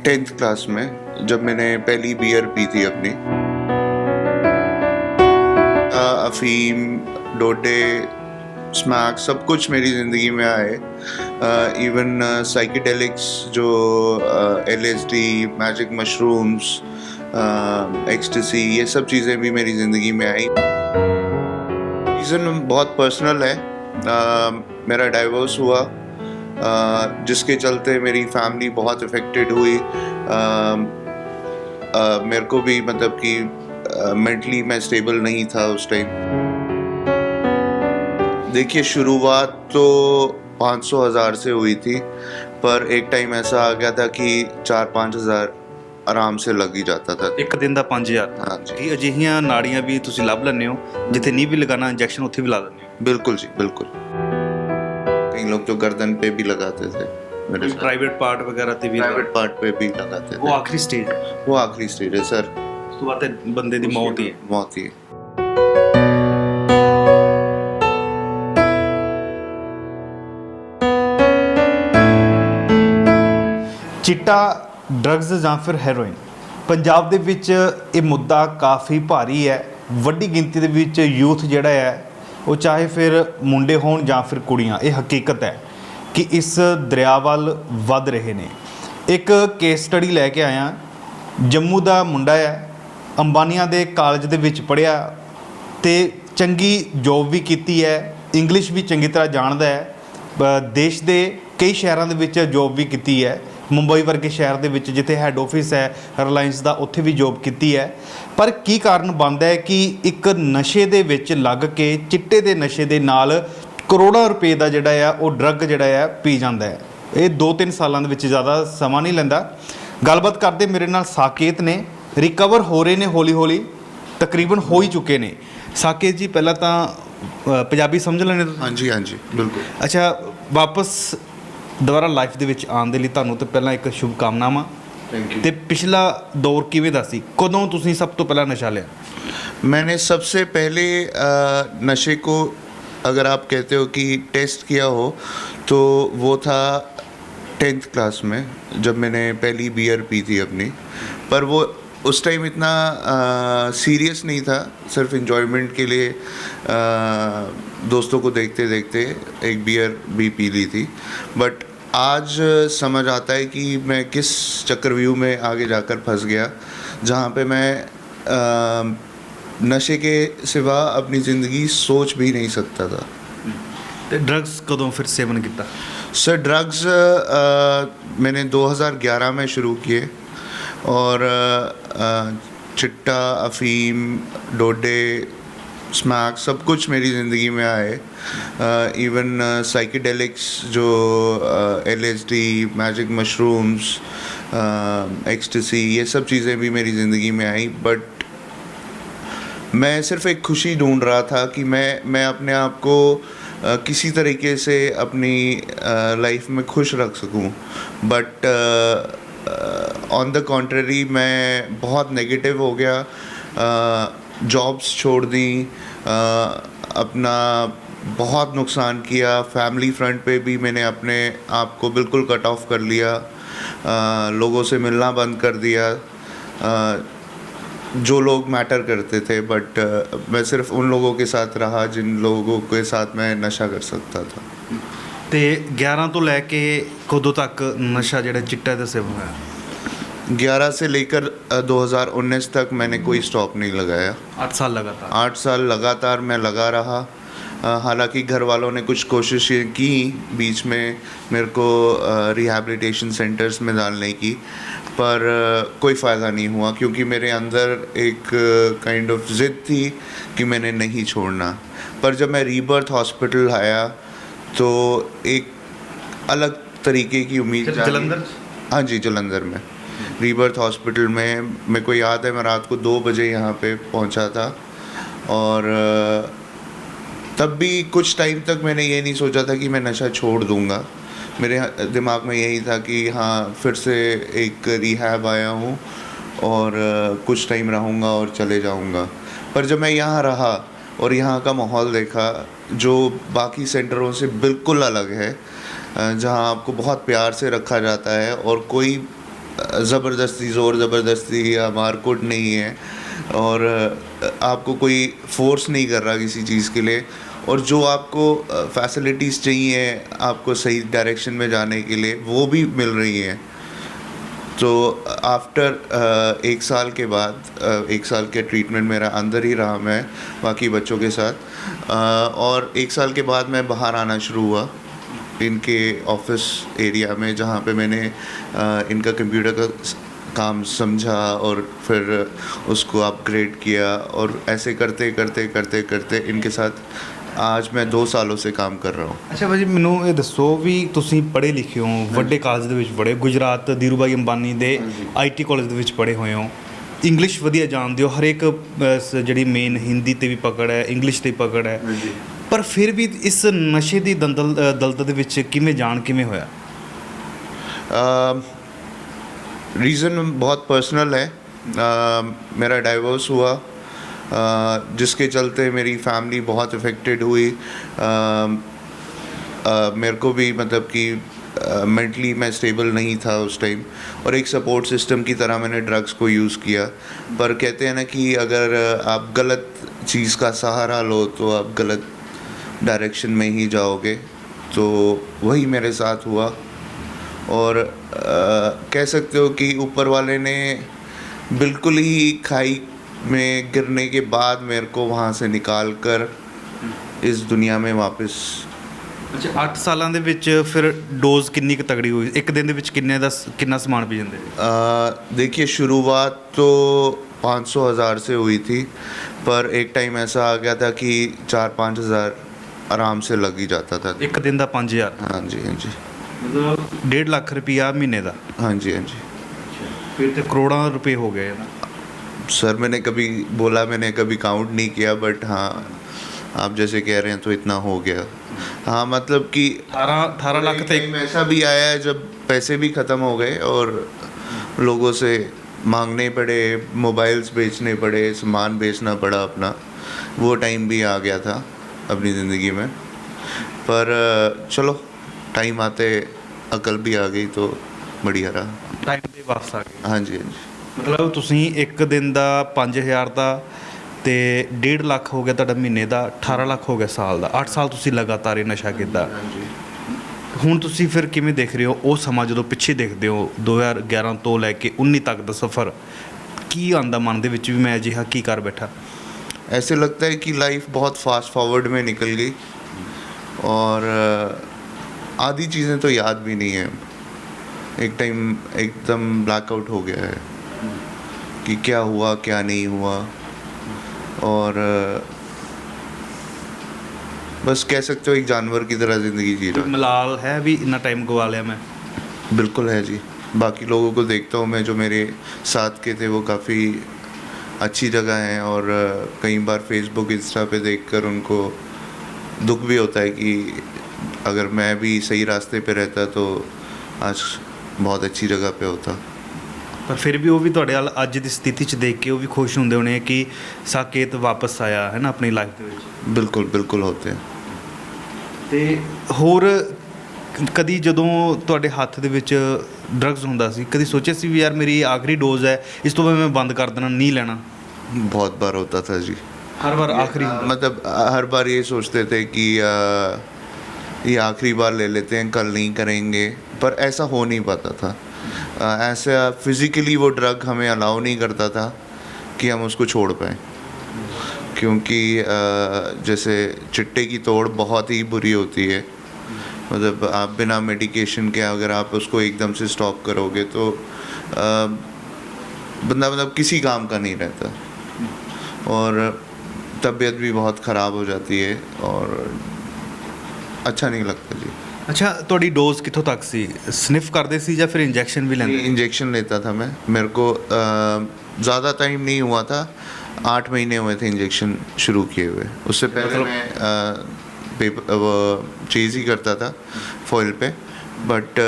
10th class में जब मैंने पहली बियर पी थी अपनी। अफीम, डोडे, स्मैक सब कुछ मेरी ज़िंदगी में आए। इवन साइकेडेलिक्स जो LSD, मैजिक मशरूम्स, एक्सटेसी, ये सब चीज़ें भी मेरी ज़िंदगी में आई। रीज़न बहुत पर्सनल है। मेरा डाइवोर्स हुआ, जिसके चलते मेरी फैमिली बहुत इफ़ेक्टेड हुई। मेरे को भी मतलब कि मेंटली मैं स्टेबल नहीं था उस टाइम। देखिए, शुरुआत तो 500,000 से हुई थी, पर एक टाइम ऐसा आ गया था कि 4-5 हज़ार आराम से लग ही जाता था। ਇੱਕ ਦਿਨ ਦਾ 5000 हाँ जी, ਕੀ ਅਜਿਹੀਆਂ ਨਾੜੀਆਂ ਵੀ ਤੁਸੀਂ ਲੱਭ ਲੈਂਦੇ ਹੋ ਜਿੱਥੇ ਨਹੀਂ ਵੀ ਲਗਾਣਾ ਇੰਜੈਕਸ਼ਨ ਉੱਥੇ ਵੀ ਲਾ ਦਿੰਦੇ ਹੋ? बिल्कुल जी, बिल्कुल। कई लोग तो गर्दन पे भी लगाते थे, मेरे साथ ਪ੍ਰਾਈਵੇਟ ਪਾर्ट ਵਗੈਰਾ ਤੇ ਵੀ प्राइवेट पार्ट पे भी लगाते ਉਹ थे। ਆਖਰੀ ਸਟੇਜ वो आखिरी स्टेज है सर, ਉਸ ਤੋਂ ਬਾਅਦ ਤੇ ਬੰਦੇ ਦੀ ਮੌਤ ਹੀ ਹੈ। मौत ही है। ਚਿੱਟਾ ਡਰੱਗਸ ਜਾਂ ਫਿਰ ਹੈਰੋਇਨ ਪੰਜਾਬ ਦੇ ਵਿੱਚ ਇਹ ਮੁੱਦਾ ਕਾਫੀ ਭਾਰੀ ਹੈ। ਵੱਡੀ ਗਿਣਤੀ ਦੇ ਵਿੱਚ ਯੂਥ ਜਿਹੜਾ ਹੈ ਉਹ ਚਾਹੇ ਫਿਰ ਮੁੰਡੇ ਹੋਣ ਜਾਂ ਫਿਰ ਕੁੜੀਆਂ, ਇਹ ਹਕੀਕਤ ਹੈ ਕਿ ਇਸ ਦਰਿਆ ਵੱਲ ਵੱਧ ਰਹੇ ਨੇ। ਇੱਕ ਕੇਸ ਸਟੱਡੀ ਲੈ ਕੇ ਆਇਆ। ਜੰਮੂ ਦਾ ਮੁੰਡਾ ਹੈ, ਅੰਬਾਨੀਆਂ ਦੇ ਕਾਲਜ ਦੇ ਵਿੱਚ ਪੜ੍ਹਿਆ ਤੇ ਚੰਗੀ ਜੋਬ ਵੀ ਕੀਤੀ ਹੈ, ਇੰਗਲਿਸ਼ ਵੀ ਚੰਗੀ ਤਰ੍ਹਾਂ ਜਾਣਦਾ ਹੈ। ਦੇਸ਼ ਦੇ ਕਈ ਸ਼ਹਿਰਾਂ ਦੇ ਵਿੱਚ ਜੋਬ ਵੀ ਕੀਤੀ ਹੈ। ਮੁੰਬਈ ਵਰਗੇ ਸ਼ਹਿਰ ਦੇ ਵਿੱਚ ਜਿੱਥੇ ਹੈੱਡ ਆਫਿਸ ਹੈ ਰਿਲਾਇੰਸ ਦਾ, ਉੱਥੇ ਵੀ ਜੋਬ ਕੀਤੀ ਹੈ। ਪਰ ਕੀ ਕਾਰਨ ਬਣਦਾ ਹੈ ਕਿ ਇੱਕ ਨਸ਼ੇ ਦੇ ਵਿੱਚ ਲੱਗ ਕੇ, ਚਿੱਟੇ ਦੇ ਨਸ਼ੇ ਦੇ ਨਾਲ ਕਰੋੜਾਂ ਰੁਪਏ ਦਾ ਜਿਹੜਾ ਆ ਉਹ ਡਰੱਗ ਜਿਹੜਾ ਆ ਪੀ ਜਾਂਦਾ ਹੈ। ਇਹ 2-3 ਸਾਲਾਂ ਦੇ ਵਿੱਚ ਜ਼ਿਆਦਾ ਸਮਾਂ ਨਹੀਂ ਲੈਂਦਾ। ਗੱਲਬਾਤ ਕਰਦੇ ਮੇਰੇ ਨਾਲ ਸਾਕੇਤ ਨੇ। ਰਿਕਵਰ ਹੋ ਰਹੇ ਨੇ ਹੌਲੀ ਹੌਲੀ, ਤਕਰੀਬਨ ਹੋ ਹੀ ਚੁੱਕੇ ਨੇ। ਸਾਕੇਤ ਜੀ, ਪਹਿਲਾਂ ਤਾਂ ਪੰਜਾਬੀ ਸਮਝ ਲੈਣੇ ਤੁਸੀਂ? हाँ जी, हाँ जी, बिल्कुल। ਅੱਛਾ, ਵਾਪਸ ਦੁਬਾਰਾ ਲਾਈਫ ਦੇ ਵਿੱਚ ਆਉਣ ਦੇ ਲਈ ਤੁਹਾਨੂੰ ਤਾਂ ਪਹਿਲਾਂ ਇੱਕ ਸ਼ੁਭ ਕਾਮਨਾਵਾਂ। Thank you. ਤੇ ਪਿਛਲਾ ਦੌਰ ਕਿਵੇਂ ਦਾ ਸੀ? ਕਦੋਂ ਤੁਸੀਂ ਸਭ ਤੋਂ ਪਹਿਲਾਂ ਨਸ਼ਾ ਲਿਆ? मैंने सबसे पहले नशे को, अगर आप कहते हो कि टेस्ट किया हो, तो वो था 10th क्लास में जब मैंने पहली बियर पी थी अपनी। पर वो उस टाइम इतना सीरियस नहीं था, सिर्फ इन्जॉयमेंट के लिए दोस्तों को देखते देखते एक बियर भी पी ली थी। बट आज समझ आता है कि मैं किस चक्रव्यूह में आगे जाकर फंस गया, जहाँ पे मैं नशे के सिवा अपनी ज़िंदगी सोच भी नहीं सकता था। ਤੇ ਡਰੱਗਸ ਕਦੋਂ ਫਿਰ ਸੇਵਨ ਕੀਤਾ? सर, ड्रग्स मैंने 2011 में शुरू किए, और चिट्टा, अफीम, डोडे, स्मैक सब कुछ मेरी ज़िंदगी में आए। इवन साइकेडेलिक्स जो LSD, मैजिक मशरूम्स, एक्सटेसी, ये सब चीज़ें भी मेरी ज़िंदगी में आई। बट मैं सिर्फ एक खुशी ढूंढ रहा था कि मैं अपने आप को किसी तरीके से अपनी लाइफ में खुश रख सकूं। बट ऑन द कॉन्ट्ररी मैं बहुत नेगेटिव हो गया। जॉब्स छोड़ दी, अपना बहुत नुकसान किया। फैमिली फ्रंट पे भी मैंने अपने आप को बिल्कुल कट ऑफ कर लिया, लोगों से मिलना बंद कर दिया, जो लोग मैटर करते थे। बट मैं सिर्फ उन लोगों के साथ रहा जिन लोगों के साथ मैं नशा कर सकता था। ਤੇ 11 ਤੋਂ ਲੈ ਕੇ ਕਦੋਂ ਤੱਕ ਨਸ਼ਾ ਜਿਹੜਾ ਚਿੱਟਾ ਦਾ ਸੇਵਨ ਹੋਇਆ? 11 से लेकर 2019 तक मैंने कोई स्टॉप नहीं लगाया। 8 साल लगातार? 8 साल लगातार मैं लगा रहा। हालांकि घर वालों ने कुछ कोशिशें की बीच में मेरे को रिहैबिलिटेशन सेंटर्स में डालने की, पर कोई फ़ायदा नहीं हुआ, क्योंकि मेरे अंदर एक काइंड ऑफ ज़िद थी कि मैंने नहीं छोड़ना। पर जब मैं रीबर्थ हॉस्पिटल आया तो एक अलग तरीके की उम्मीद जागी। जलंधर? हाँ जी, जलंधर में रीबर्थ हॉस्पिटल में। मेरे को याद है, मैं रात को 2 बजे यहाँ पे पहुँचा था, और तब भी कुछ टाइम तक मैंने ये नहीं सोचा था कि मैं नशा छोड़ दूँगा। मेरे दिमाग में यही था कि हाँ, फिर से एक रिहैब आया हूँ और कुछ टाइम रहूँगा और चले जाऊँगा। पर जब मैं यहाँ रहा और यहाँ का माहौल देखा, जो बाकी सेंटरों से बिल्कुल अलग है, जहाँ आपको बहुत प्यार से रखा जाता है और कोई ज़बरदस्ती ज़ोर ज़बरदस्ती या मारकूट नहीं है, और आपको कोई फोर्स नहीं कर रहा किसी चीज़ के लिए, और जो आपको फैसिलिटीज़ चाहिए आपको सही डायरेक्शन में जाने के लिए वो भी मिल रही हैं। तो आफ्टर 1 साल के बाद 1 साल के ट्रीटमेंट मेरा अंदर ही रहा मैं बाकी बच्चों के साथ, और 1 साल के बाद मैं बाहर आना शुरू हुआ इनके ऑफिस एरिया में, जहाँ पे मैंने इनका कंप्यूटर का काम समझा और फिर उसको अपग्रेड किया, और ऐसे करते करते करते करते इनके साथ आज मैं 2 ਸਾਲੋਂ से काम कर रहा हूँ। ਅੱਛਾ ਭਾਜੀ, ਮੈਨੂੰ ਇਹ ਦੱਸੋ ਵੀ ਤੁਸੀਂ ਪੜ੍ਹੇ ਲਿਖੇ ਹੋ, ਵੱਡੇ ਕਾਲਜ ਦੇ ਵਿੱਚ ਪੜ੍ਹੇ, ਗੁਜਰਾਤ ਧੀਰੂਭਾਈ ਅੰਬਾਨੀ ਦੇ ਆਈਟੀ ਕਾਲਜ ਦੇ ਵਿੱਚ ਪੜ੍ਹੇ ਹੋਏ ਹੋ, ਇੰਗਲਿਸ਼ ਵਧੀਆ ਜਾਣਦੇ ਹੋ, ਹਰੇਕ ਜਿਹੜੀ ਮੇਨ ਹਿੰਦੀ ਤੇ ਵੀ ਪਕੜ ਹੈ, ਇੰਗਲਿਸ਼ ਤੇ ਪਕੜ ਹੈ, ਪਰ ਫਿਰ ਵੀ ਇਸ ਨਸ਼ੇ ਦੀ ਦਲਦਲ ਦੇ ਵਿੱਚ ਕਿਵੇਂ ਜਾਣ ਕਿਵੇਂ ਹੋਇਆ? रीज़न बहुत पर्सनल है। मेरा डाइवोर्स हुआ, जिसके चलते मेरी फैमिली बहुत इफ़ेक्टेड हुई। मेरे को भी मतलब कि मेंटली मैं स्टेबल नहीं था उस टाइम, और एक सपोर्ट सिस्टम की तरह मैंने ड्रग्स को यूज़ किया। पर कहते हैं ना कि अगर आप गलत चीज़ का सहारा लो तो आप गलत डायरेक्शन में ही जाओगे, तो वही मेरे साथ हुआ। और कह सकते हो कि ऊपर वाले ने बिल्कुल ही खाई में गिरने के बाद मेरे को वहाँ से निकाल कर इस दुनिया में वापस। ਅੱਛਾ, 8 ਸਾਲਾਂ ਦੇ ਵਿੱਚ ਫਿਰ ਡੋਜ਼ ਕਿੰਨੀ ਕੁ ਤਗੜੀ ਹੋਈ? ਇੱਕ ਦਿਨ ਦੇ ਵਿੱਚ ਕਿੰਨਾ ਸਮਾਨ ਪੀ ਜਾਂਦੇ? देखिए, शुरुआत तो 500,000 से हुई थी, पर एक टाइम ऐसा आ गया था कि 4-5 हज़ार आराम से लग ही जाता था। ਇੱਕ ਦਿਨ ਦਾ 5000? हाँ जी, हाँ जी, ਮਤਲਬ 1.5 ਲੱਖ ਰੁਪਈਆ ਮਹੀਨੇ ਦਾ? हाँ जी, हाँ जी। ਫਿਰ ਤੇ ਕਰੋੜਾਂ ਰੁਪਏ ਹੋ ਗਏ ਨਾ। सर मैंने कभी बोला, मैंने कभी काउंट नहीं किया, बट हाँ आप जैसे कह रहे हैं तो इतना हो गया। हाँ, मतलब कि 18 ਲੱਖ ਤੇ टाइम ऐसा भी आया है जब पैसे भी ख़त्म हो गए और लोगों से मांगने पड़े, मोबाइल्स बेचने पड़े, सामान बेचना पड़ा अपना। वो टाइम भी आ गया था अपनी ज़िंदगी में, पर चलो टाइम आते अकल भी आ गई तो बढ़िया रहा। ਟਾਈਮ ਦੇ ਵਾਪਸ ਆ ਗਏ? हाँ जी, हाँ जी। ਮਤਲਬ ਤੁਸੀਂ ਇੱਕ ਦਿਨ ਦਾ 5000 ਦਾ ਤੇ 1.5 ਲੱਖ ਹੋ ਗਿਆ ਤੁਹਾਡਾ ਮਹੀਨੇ ਦਾ, 18 ਲੱਖ ਹੋ ਗਿਆ ਸਾਲ ਦਾ। 8 ਸਾਲ ਤੁਸੀਂ ਲਗਾਤਾਰ ਇਹ ਨਸ਼ਾ ਕੀਤਾ। ਹੁਣ ਤੁਸੀਂ ਫਿਰ ਕਿਵੇਂ ਦੇਖ ਰਹੇ ਹੋ ਉਹ ਸਮਾਂ, ਜਦੋਂ ਪਿੱਛੇ ਦੇਖਦੇ ਹੋ 2011 ਤੋਂ ਲੈ ਕੇ 19 ਤੱਕ ਦਾ ਸਫ਼ਰ? ਕੀ ਆਉਂਦਾ ਮਨ ਦੇ ਵਿੱਚ ਵੀ ਮੈਂ ਅਜਿਹਾ ਕੀ ਕਰ ਬੈਠਾ? ऐसे लगता है कि लाइफ बहुत फास्ट फॉरवर्ड में निकल गई, और आधी चीज़ें तो याद भी नहीं है। एक टाइम एकदम ब्लैकआउट हो गया है कि क्या हुआ क्या नहीं हुआ, और बस कह सकते हो एक जानवर की तरह ज़िंदगी जी रहा ਮਲਾਲ ਹੈ ਵੀ ਇੰਨਾ ਟਾਈਮ ਗਵਾ ਲਿਆ मैं? बिल्कुल है जी। बाकी लोगों को देखता हूँ मैं, जो मेरे साथ के थे वो काफ़ी अच्छी जगह हैं, और कई बार फेसबुक इंस्टा पे देखकर उनको दुख भी होता है कि अगर मैं भी सही रास्ते पे रहता तो आज बहुत अच्छी जगह पे होता। ਪਰ ਫਿਰ ਵੀ ਉਹ ਵੀ ਤੁਹਾਡੇ ਵੱਲ ਅੱਜ ਦੀ ਸਥਿਤੀ 'ਚ ਦੇਖ ਕੇ ਉਹ ਵੀ ਖੁਸ਼ ਹੁੰਦੇ ਹੋਣੇ ਕਿ ਸਾਕੇਤ ਵਾਪਸ ਆਇਆ ਹੈ ਨਾ ਆਪਣੀ ਲਾਈਫ ਦੇ ਵਿੱਚ? बिल्कुल बिल्कुल होते हैं। ਤੇ ਹੋਰ ਕਦੀ ਜਦੋਂ ਤੁਹਾਡੇ ਹੱਥ ਦੇ ਵਿੱਚ ਡਰੱਗਸ ਹੁੰਦਾ ਸੀ, ਕਦੀ ਸੋਚਿਆ ਸੀ ਵੀ ਯਾਰ ਮੇਰੀ ਆਖਰੀ ਡੋਜ਼ ਹੈ, ਇਸ ਤੋਂ ਬਾਅਦ ਮੈਂ ਬੰਦ ਕਰ ਦੇਣਾ, ਨਹੀਂ ਲੈਣਾ? बहुत बार होता था जी। ਹਰ ਵਾਰ ਆਖਰੀ ਹੁੰਦਾ? मतलब हर बार ये सोचते थे कि ये आखिरी बार ले लेते हैं, कल नहीं करेंगे, पर ऐसा हो नहीं पाता था। ऐसा फिज़िकली वो ड्रग हमें अलाउ नहीं करता था कि हम उसको छोड़ पाएँ, क्योंकि जैसे चिट्टे की तोड़ बहुत ही बुरी होती है। मतलब आप बिना मेडिकेशन के अगर आप उसको एकदम से स्टॉप करोगे तो बंदा मतलब किसी काम का नहीं रहता, और तबीयत भी बहुत ख़राब हो जाती है, और अच्छा नहीं लगता जी। ਅੱਛਾ, ਤੁਹਾਡੀ ਡੋਜ਼ ਕਿੱਥੋਂ ਤੱਕ ਸੀ? ਸਨਿਫ ਕਰਦੇ ਸੀ ਜਾਂ ਫਿਰ ਇੰਜੈਕਸ਼ਨ ਵੀ ਲੈਂਦੇ? इंजेक्शन लेता था मैं। मेरे को ज़्यादा टाइम नहीं हुआ था, 8 महीने हुए थे इंजेक्शन शुरू किए हुए। उससे पहले मतलब- मैं पेपर वो चेज़ ही करता था फॉइल पे, बट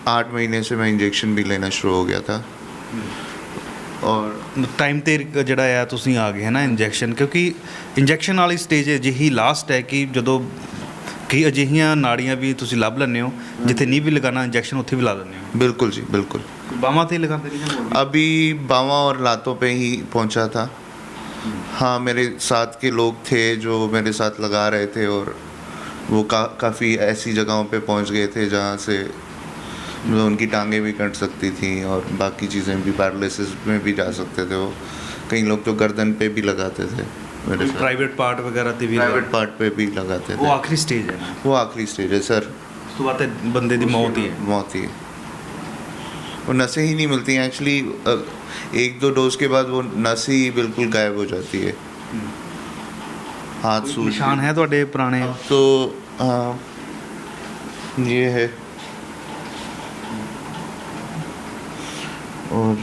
8 महीने से मैं इंजेक्शन भी लेना शुरू हो गया था। और ਟਾਈਮ ਤੇ ਜਿਹੜਾ ਆ ਤੁਸੀਂ ਆ ਗਏ ਹੈ ਨਾ ਇੰਜੈਕਸ਼ਨ, ਕਿਉਂਕਿ ਇੰਜੈਕਸ਼ਨ ਵਾਲੀ ਸਟੇਜ ਅਜਿਹੀ ਲਾਸਟ ਹੈ ਕਿ ਜਦੋਂ ਕਈ ਅਜਿਹੀਆਂ ਨਾੜੀਆਂ ਵੀ ਤੁਸੀਂ ਲੱਭ ਲੈਂਦੇ ਹੋ ਜਿੱਥੇ ਨਹੀਂ ਵੀ ਲਗਾਣਾ ਇੰਜੈਕਸ਼ਨ ਉੱਥੇ ਵੀ ਲਾ ਦਿੰਦੇ ਹੋ। बिल्कुल जी बिल्कुल। ਬਾਹਾਂ ਤੇ ਲਗਾਉਂਦੇ ਨਹੀਂ ਜਾਂ ਹੋਰ ਵੀ? अभी बावा और लातों पे ही पहुंचा था। हाँ, मेरे साथ के लोग थे जो मेरे साथ लगा रहे थे और वो काफ़ी ऐसी जगहों पे पहुंच गए थे जहाँ से मतलब उनकी टांगें भी कट सकती थी और बाकी चीज़ें भी, पैरालिसिस में भी जा सकते थे वो। कई लोग तो गर्दन पे भी लगाते थे मेरे साथ, ਪ੍ਰਾਈਵੇਟ ਪਾਰਟ ਵਗੈਰਾ ਤੇ ਵੀ प्राइवेट पार्ट पे भी लगाते ਉਹ थे। ਆਖਰੀ ਸਟੇਜ ਹੈ ਨਾ, वो आखिरी स्टेज है सर, ਉਸ ਤੋਂ ਬਾਅਦ ਤੇ ਬੰਦੇ ਦੀ ਮੌਤ ਹੀ ਹੈ। मौत ही है। वो नसें ही नहीं मिलती हैं एक्चुअली। 1-2 डोज के बाद वो नस ही बिल्कुल गायब हो जाती है, हाथ सूज। ਨਿਸ਼ਾਨ ਹੈ ਤੁਹਾਡੇ ਪੁਰਾਣੇ? तो हाँ, ये है और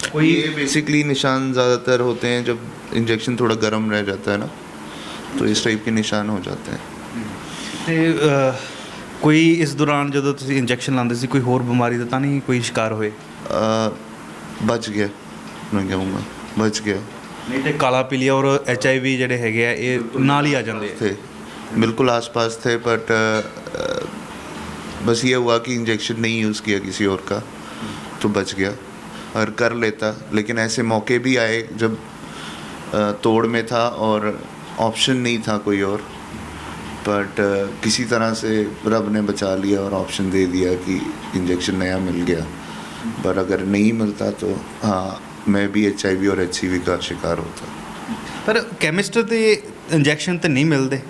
कोई ये बेसिकली निशान ज़्यादातर होते हैं जब इंजेक्शन थोड़ा गर्म रह जाता है ना, तो इस टाइप के निशान हो जाते हैं। ਤੇ ਕੋਈ ਇਸ ਦੌਰਾਨ ਜਦੋਂ ਤੁਸੀਂ ਇੰਜੈਕਸ਼ਨ ਲਾਉਂਦੇ ਸੀ ਕੋਈ ਹੋਰ ਬਿਮਾਰੀ ਦਾ ਤਾਂ ਨਹੀਂ ਕੋਈ ਸ਼ਿਕਾਰ ਹੋਏ? बच गया, मैं कहूँगा बच गया। ਨਹੀਂ ਤੇ ਕਾਲਾ ਪੀਲੀਆ ਔਰ HIV ਜਿਹੜੇ ਹੈਗੇ ਆ ਇਹ ਨਾਲ ਹੀ ਆ ਜਾਂਦੇ ਆ। थे बिल्कुल आसपास थे, बट बस ये हुआ कि इंजेक्शन नहीं यूज़ किया किसी और का, तो बच गया। और कर लेता, लेकिन ऐसे मौके भी आए जब तोड़ में था और ऑप्शन नहीं था कोई और, बट किसी तरह से रब ने बचा लिया और ऑप्शन दे दिया कि इंजेक्शन नया मिल गया। पर अगर नहीं मिलता तो हाँ, मैं भी HIV और HCV का शिकार होता। ਪਰ ਕੈਮਿਸਟ ਤੇ ਇੰਜੈਕਸ਼ਨ ਤੇ नहीं मिलते?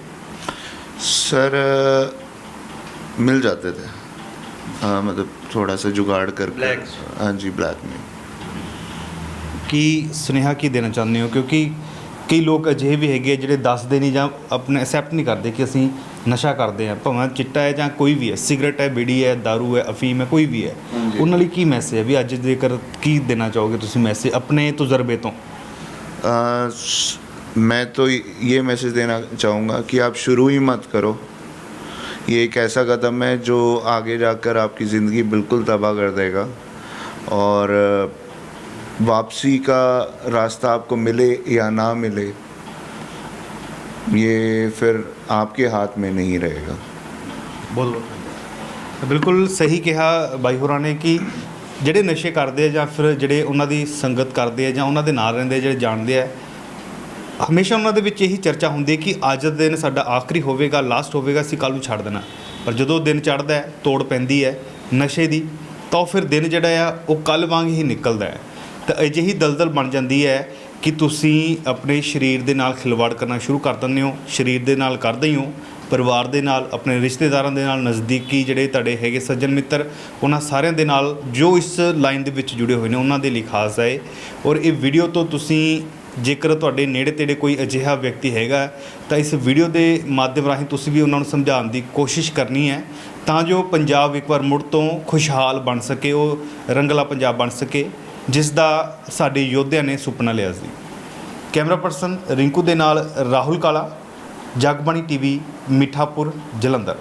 सर मिल जाते थे, हाँ, मतलब थोड़ा सा जुगाड़ कर। Black? हाँ जी, ब्लैक में। ਕੀ ਸੁਨੇਹਾ ਕੀ ਦੇਣਾ ਚਾਹੁੰਦੇ ਹੋ? ਕਿਉਂਕਿ ਕਈ ਲੋਕ ਅਜਿਹੇ ਵੀ ਹੈਗੇ ਆ ਜਿਹੜੇ ਦੱਸਦੇ ਨਹੀਂ ਜਾਂ ਆਪਣੇ ਐਕਸੈਪਟ ਨਹੀਂ ਕਰਦੇ ਕਿ ਅਸੀਂ ਨਸ਼ਾ ਕਰਦੇ ਹਾਂ, ਭਾਵੇਂ ਚਿੱਟਾ ਹੈ ਜਾਂ ਕੋਈ ਵੀ ਹੈ, ਸਿਗਰਟ ਹੈ, ਬੀੜੀ ਹੈ, ਦਾਰੂ ਹੈ, ਅਫੀਮ ਹੈ, ਕੋਈ ਵੀ ਹੈ। ਹਾਂਜੀ। ਉਹਨਾਂ ਲਈ ਕੀ ਮੈਸੇਜ ਹੈ ਵੀ ਅੱਜ ਜੇਕਰ ਕੀ ਦੇਣਾ ਚਾਹੋਗੇ ਤੁਸੀਂ ਮੈਸੇਜ ਆਪਣੇ ਤਜਰਬੇ ਤੋਂ? मैं तो ये मैसेज देना चाहूँगा कि आप शुरू ही मत करो। ये एक ऐसा कदम है जो आगे जाकर आपकी ज़िंदगी बिल्कुल तबाह कर देगा, और वापसी का रास्ता आपको मिले या ना मिले, ये फिर आपके हाथ में नहीं रहेगा। ਬੋਲੋ। ਬਿਲਕੁਲ ਸਹੀ ਕਿਹਾ ਬਾਈ ਹੋਰਾਂ ਨੇ ਕਿ ਜਿਹੜੇ ਨਸ਼ੇ ਕਰਦੇ ਆ ਜਾਂ ਫਿਰ ਜਿਹੜੇ ਉਹਨਾਂ ਦੀ ਸੰਗਤ ਕਰਦੇ ਆ ਜਾਂ ਉਹਨਾਂ ਦੇ ਨਾਲ ਰਹਿੰਦੇ ਜਿਹੜੇ ਜਾਣਦੇ ਆ, ਹਮੇਸ਼ਾ ਉਹਨਾਂ ਦੇ ਵਿੱਚ ਇਹੀ ਚਰਚਾ ਹੁੰਦੀ ਹੈ ਕਿ ਅੱਜ ਦਾ ਦਿਨ ਸਾਡਾ ਆਖਰੀ ਹੋਵੇਗਾ, ਲਾਸਟ ਹੋਵੇਗਾ, ਅਸੀਂ ਕੱਲ੍ਹ ਨੂੰ ਛੱਡ ਦੇਣਾ। ਪਰ ਜਦੋਂ ਦਿਨ ਚੜ੍ਹਦਾ ਹੈ, ਤੋੜ ਪੈਂਦੀ ਹੈ ਨਸ਼ੇ ਦੀ, ਤਾਂ ਉਹ ਫਿਰ ਦਿਨ ਜਿਹੜਾ ਆ ਉਹ ਕੱਲ੍ਹ ਵਾਂਗ ਹੀ ਨਿਕਲਦਾ ਹੈ। ਤਾਂ ਅਜਿਹੀ ਦਲਦਲ ਬਣ ਜਾਂਦੀ ਹੈ ਕਿ ਤੁਸੀਂ ਆਪਣੇ ਸਰੀਰ ਦੇ ਨਾਲ ਖਿਲਵਾੜ ਕਰਨਾ ਸ਼ੁਰੂ ਕਰ ਦਿੰਦੇ ਹੋ। ਸਰੀਰ ਦੇ ਨਾਲ ਕਰਦੇ ਹੀ ਹੋ, ਪਰਿਵਾਰ ਦੇ ਨਾਲ, ਆਪਣੇ ਰਿਸ਼ਤੇਦਾਰਾਂ ਦੇ ਨਾਲ, ਨਜ਼ਦੀਕੀ ਜਿਹੜੇ ਤੁਹਾਡੇ ਹੈਗੇ ਸੱਜਣ ਮਿੱਤਰ, ਉਹਨਾਂ ਸਾਰਿਆਂ ਦੇ ਨਾਲ ਜੋ ਇਸ ਲਾਈਨ ਦੇ ਵਿੱਚ ਜੁੜੇ ਹੋਏ ਨੇ ਉਹਨਾਂ ਦੇ ਲਈ ਖਾਸ ਹੈ। ਔਰ ਇਹ ਵੀਡੀਓ ਤੋਂ ਤੁਸੀਂ ਜੇਕਰ ਤੁਹਾਡੇ ਨੇੜੇ ਤੇੜੇ ਕੋਈ ਅਜਿਹਾ ਵਿਅਕਤੀ ਹੈਗਾ ਤਾਂ ਇਸ ਵੀਡੀਓ ਦੇ ਮਾਧਿਅਮ ਰਾਹੀਂ ਤੁਸੀਂ ਵੀ ਉਹਨਾਂ ਨੂੰ ਸਮਝਾਉਣ ਦੀ ਕੋਸ਼ਿਸ਼ ਕਰਨੀ ਹੈ ਤਾਂ ਜੋ ਪੰਜਾਬ ਇੱਕ ਵਾਰ ਮੁੜ ਤੋਂ ਖੁਸ਼ਹਾਲ ਬਣ ਸਕੇ, ਉਹ ਰੰਗਲਾ ਪੰਜਾਬ ਬਣ ਸਕੇ ਜਿਸ ਦਾ ਸਾਡੇ ਯੋਧਿਆਂ ਨੇ ਸੁਪਨਾ ਲਿਆ ਸੀ। ਕੈਮਰਾ ਪਰਸਨ ਰਿੰਕੂ ਦੇ ਨਾਲ ਰਾਹੁਲ ਕਾਲਾ, ਜਗਬਾਣੀ TV, ਮਿੱਠਾਪੁਰ, ਜਲੰਧਰ।